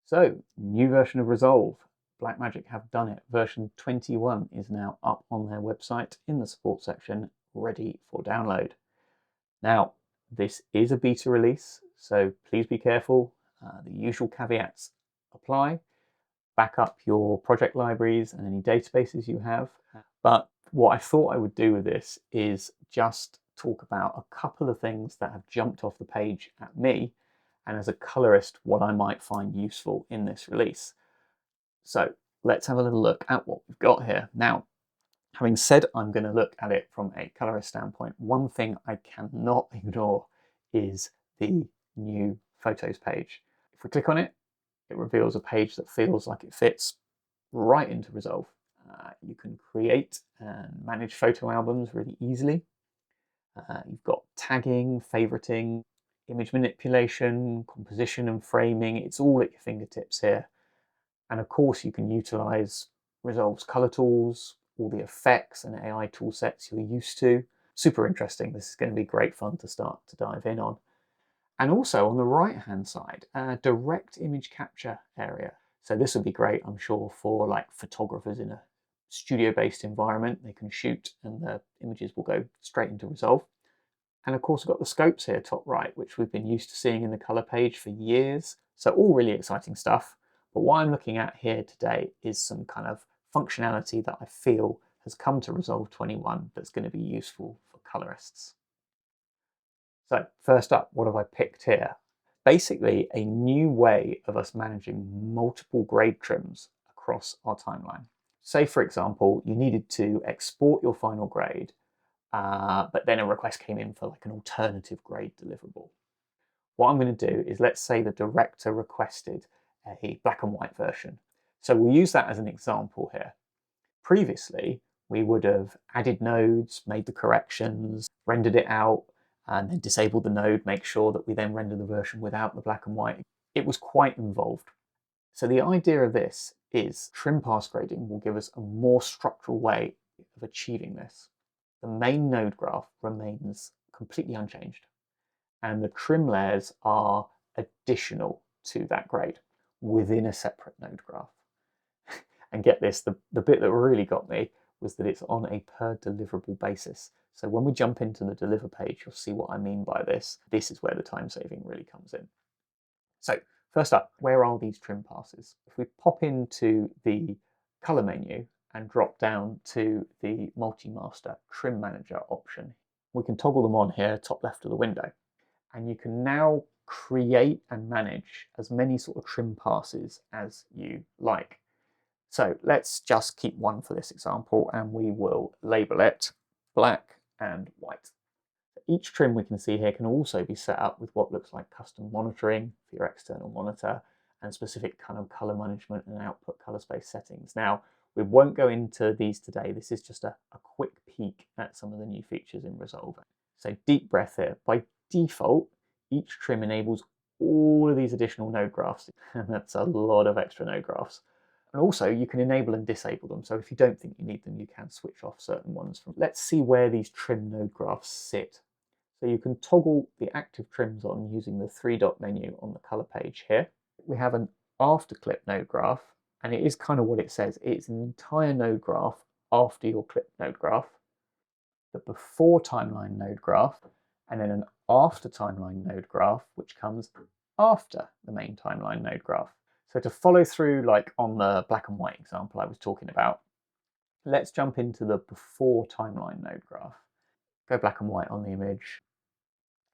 So, new version of Resolve. Blackmagic have done it. Version 21 is now up on their website in the support section, ready for download. Now, this is a beta release, so please be careful. The usual caveats apply. Back up your project libraries and any databases you have. But what I thought I would do with this is just talk about a couple of things that have jumped off the page at me, and as a colorist, what I might find useful in this release. So let's have a little look at what we've got here. Now, having said I'm going to look at it from a colorist standpoint, one thing I cannot ignore is the new photos page. If we click on it, it reveals a page that feels like it fits right into Resolve. You can create and manage photo albums really easily. You've got tagging, favoriting, image manipulation, composition and framing. It's all at your fingertips here. And of course, you can utilize Resolve's color tools, all the effects and AI tool sets you're used to. Super interesting. This is going to be great fun to start to dive in on. And also on the right-hand side, direct image capture area. So this would be great, I'm sure, for like photographers in a studio-based environment. They can shoot and the images will go straight into Resolve. And of course, we've got the scopes here, top right, which we've been used to seeing in the color page for years. So all really exciting stuff. But what I'm looking at here today is some kind of functionality that I feel has come to Resolve 21 that's going to be useful for colorists. So first up, what have I picked here? Basically, a new way of us managing multiple grade trims across our timeline. Say, for example, you needed to export your final grade, but then a request came in for like an alternative grade deliverable. What I'm going to do is, let's say the director requested a black and white version. So we'll use that as an example here. Previously, we would have added nodes, made the corrections, rendered it out, and then disabled the node, make sure that we then render the version without the black and white. It was quite involved. So the idea of this is trim pass grading will give us a more structural way of achieving this. The main node graph remains completely unchanged, and the trim layers are additional to that grade within a separate node graph. And get this, the bit that really got me was that it's on a per deliverable basis. So when we jump into the deliver page, you'll see what I mean by this. This is where the time saving really comes in. So first up, where are these trim passes? If we pop into the color menu and drop down to the MultiMaster Trim Manager option, we can toggle them on here, top left of the window. And you can now create and manage as many sort of trim passes as you like. So let's just keep one for this example, and we will label it black and white. Each trim we can see here can also be set up with what looks like custom monitoring for your external monitor and specific kind of color management and output color space settings. Now, we won't go into these today. This is just a quick peek at some of the new features in Resolve. So deep breath here. By default, each trim enables all of these additional node graphs, and that's a lot of extra node graphs. And also you can enable and disable them. So if you don't think you need them, you can switch off certain ones. Let's see where these trim node graphs sit. So you can toggle the active trims on using the 3-dot menu on the color page here. We have an after clip node graph, and it is kind of what it says. It's an entire node graph after your clip node graph, the before timeline node graph, and then an after timeline node graph, which comes after the main timeline node graph. So to follow through, like on the black and white example I was talking about, let's jump into the before timeline node graph. Go black and white on the image.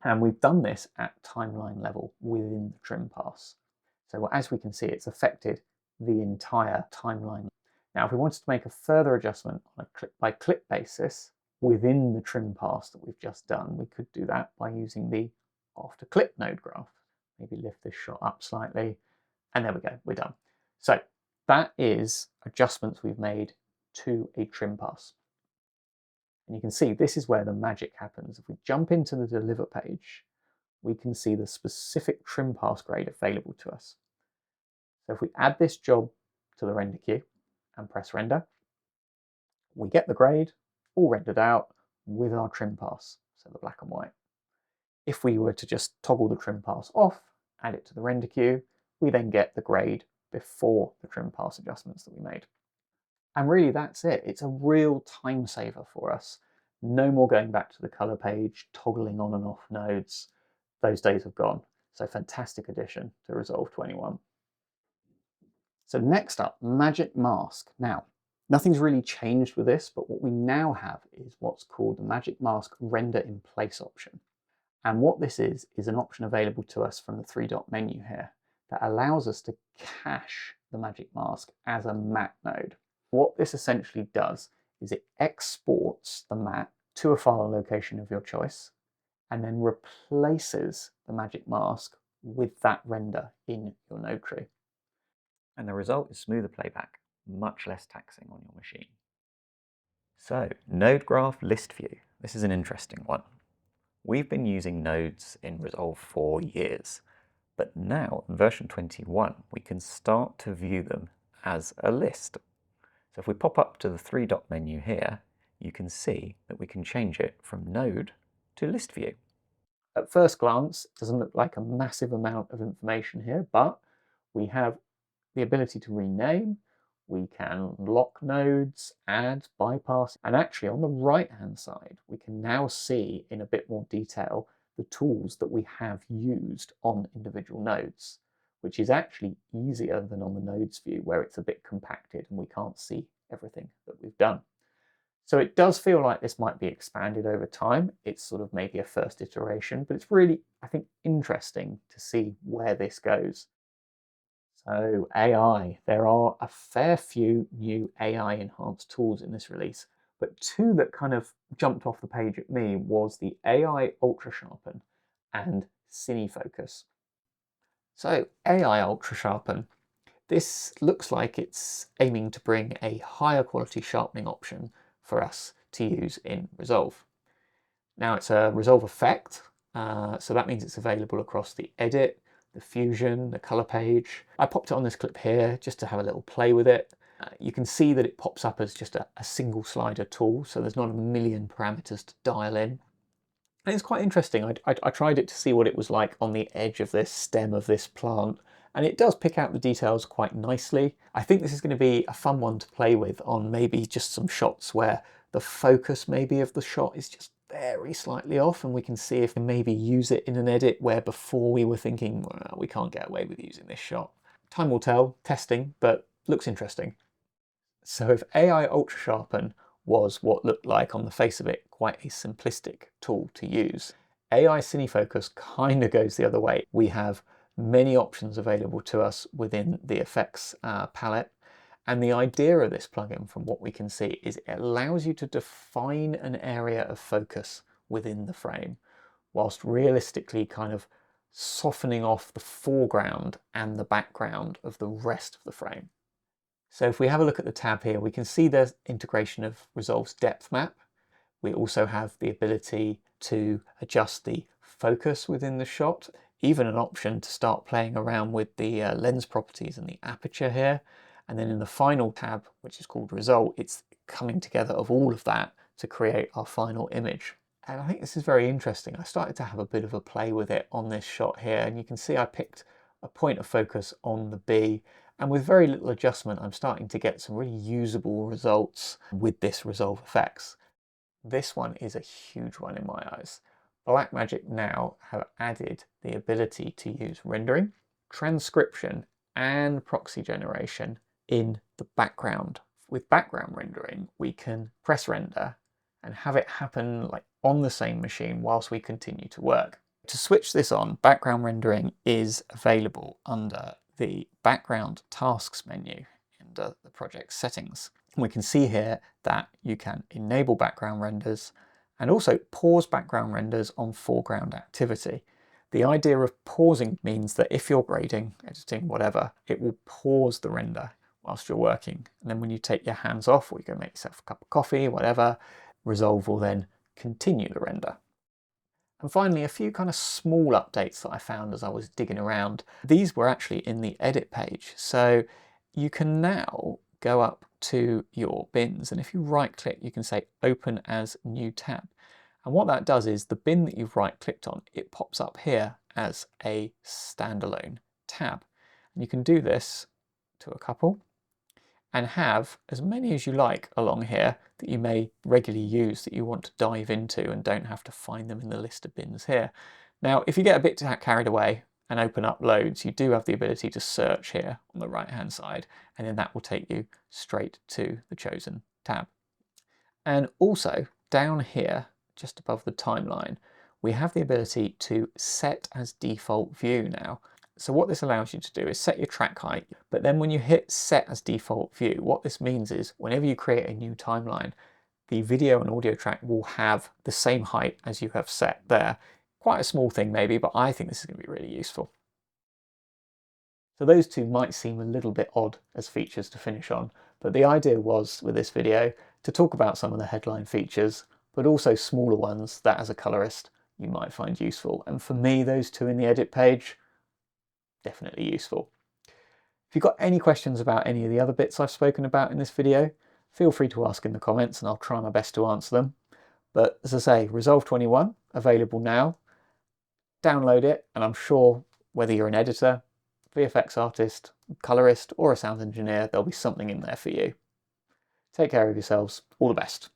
And we've done this at timeline level within the trim pass. So as we can see, it's affected the entire timeline. Now, if we wanted to make a further adjustment on a clip-by-clip basis within the trim pass that we've just done, we could do that by using the after clip node graph. Maybe lift this shot up slightly. And there we go, we're done. So that is adjustments we've made to a trim pass. And you can see this is where the magic happens. If we jump into the deliver page, we can see the specific trim pass grade available to us. So if we add this job to the render queue and press render, we get the grade all rendered out with our trim pass, so the black and white. If we were to just toggle the trim pass off, add it to the render queue, we then get the grade before the trim pass adjustments that we made. And really that's it. It's a real time saver for us. No more going back to the color page, toggling on and off nodes. Those days have gone. So fantastic addition to Resolve 21. So next up, MagicMask. Now, nothing's really changed with this, but what we now have is what's called the MagicMask Render in Place option. And what this is an option available to us from the three-dot menu here that allows us to cache the MagicMask as a matte node. What this essentially does is it exports the matte to a file location of your choice and then replaces the MagicMask with that render in your node tree. And the result is smoother playback, much less taxing on your machine. So, node graph list view. This is an interesting one. We've been using nodes in Resolve for years, but now in version 21, we can start to view them as a list. So if we pop up to the three-dot menu here, you can see that we can change it from node to list view. At first glance, it doesn't look like a massive amount of information here, but we have the ability to rename, we can lock nodes, add, bypass, and actually on the right-hand side, we can now see in a bit more detail the tools that we have used on individual nodes, which is actually easier than on the nodes view where it's a bit compacted and we can't see everything that we've done. So it does feel like this might be expanded over time. It's sort of maybe a first iteration, but it's really, I think, interesting to see where this goes. So AI, there are a fair few new AI enhanced tools in this release, but two that kind of jumped off the page at me was the AI UltraSharpen and CineFocus. So AI UltraSharpen, this looks like it's aiming to bring a higher quality sharpening option for us to use in Resolve. Now it's a Resolve effect, so that means it's available across the edit, the fusion, the color page. I popped it on this clip here just to have a little play with it. You can see that it pops up as just a single slider tool, so there's not a million parameters to dial in. And it's quite interesting. I tried it to see what it was like on the edge of this stem of this plant, and it does pick out the details quite nicely. I think this is going to be a fun one to play with on maybe just some shots where the focus maybe of the shot is just very slightly off, and we can see if we maybe use it in an edit where before we were thinking, well, we can't get away with using this shot. Time will tell, testing, but looks interesting. So if AI UltraSharpen was what looked like on the face of it quite a simplistic tool to use, AI CineFocus kind of goes the other way. We have many options available to us within the effects palette. And the idea of this plugin, from what we can see, is it allows you to define an area of focus within the frame, whilst realistically kind of softening off the foreground and the background of the rest of the frame. So if we have a look at the tab here, we can see there's integration of Resolve's depth map. We also have the ability to adjust the focus within the shot, even an option to start playing around with the lens properties and the aperture here. And then in the final tab, which is called Result, it's coming together of all of that to create our final image. And I think this is very interesting. I started to have a bit of a play with it on this shot here, and you can see I picked a point of focus on the bee, and with very little adjustment, I'm starting to get some really usable results with this Resolve effects. This one is a huge one in my eyes. Blackmagic now have added the ability to use rendering, transcription, and proxy generation in the background. With background rendering, we can press render and have it happen like on the same machine whilst we continue to work. To switch this on, background rendering is available under the background tasks menu under the project settings. And we can see here that you can enable background renders and also pause background renders on foreground activity. The idea of pausing means that if you're grading, editing, whatever, it will pause the render whilst you're working. And then when you take your hands off, or you go make yourself a cup of coffee, whatever, Resolve will then continue the render. And finally, a few kind of small updates that I found as I was digging around. These were actually in the edit page. So you can now go up to your bins, and if you right click, you can say open as new tab. And what that does is the bin that you've right clicked on, it pops up here as a standalone tab. You can do this to a couple and have as many as you like along here that you may regularly use that you want to dive into and don't have to find them in the list of bins here. Now, if you get a bit carried away and open up loads, you do have the ability to search here on the right hand side, and then that will take you straight to the chosen tab. And also down here, just above the timeline, we have the ability to set as default view now. So what this allows you to do is set your track height, but then when you hit set as default view, what this means is whenever you create a new timeline, the video and audio track will have the same height as you have set there. Quite a small thing maybe, but I think this is going to be really useful. So those two might seem a little bit odd as features to finish on, but the idea was with this video to talk about some of the headline features, but also smaller ones that as a colorist you might find useful. And for me, those two in the edit page, definitely useful. If you've got any questions about any of the other bits I've spoken about in this video, feel free to ask in the comments and I'll try my best to answer them. But as I say, Resolve 21, available now. Download it, and I'm sure whether you're an editor, VFX artist, colorist, or a sound engineer, there'll be something in there for you. Take care of yourselves. All the best.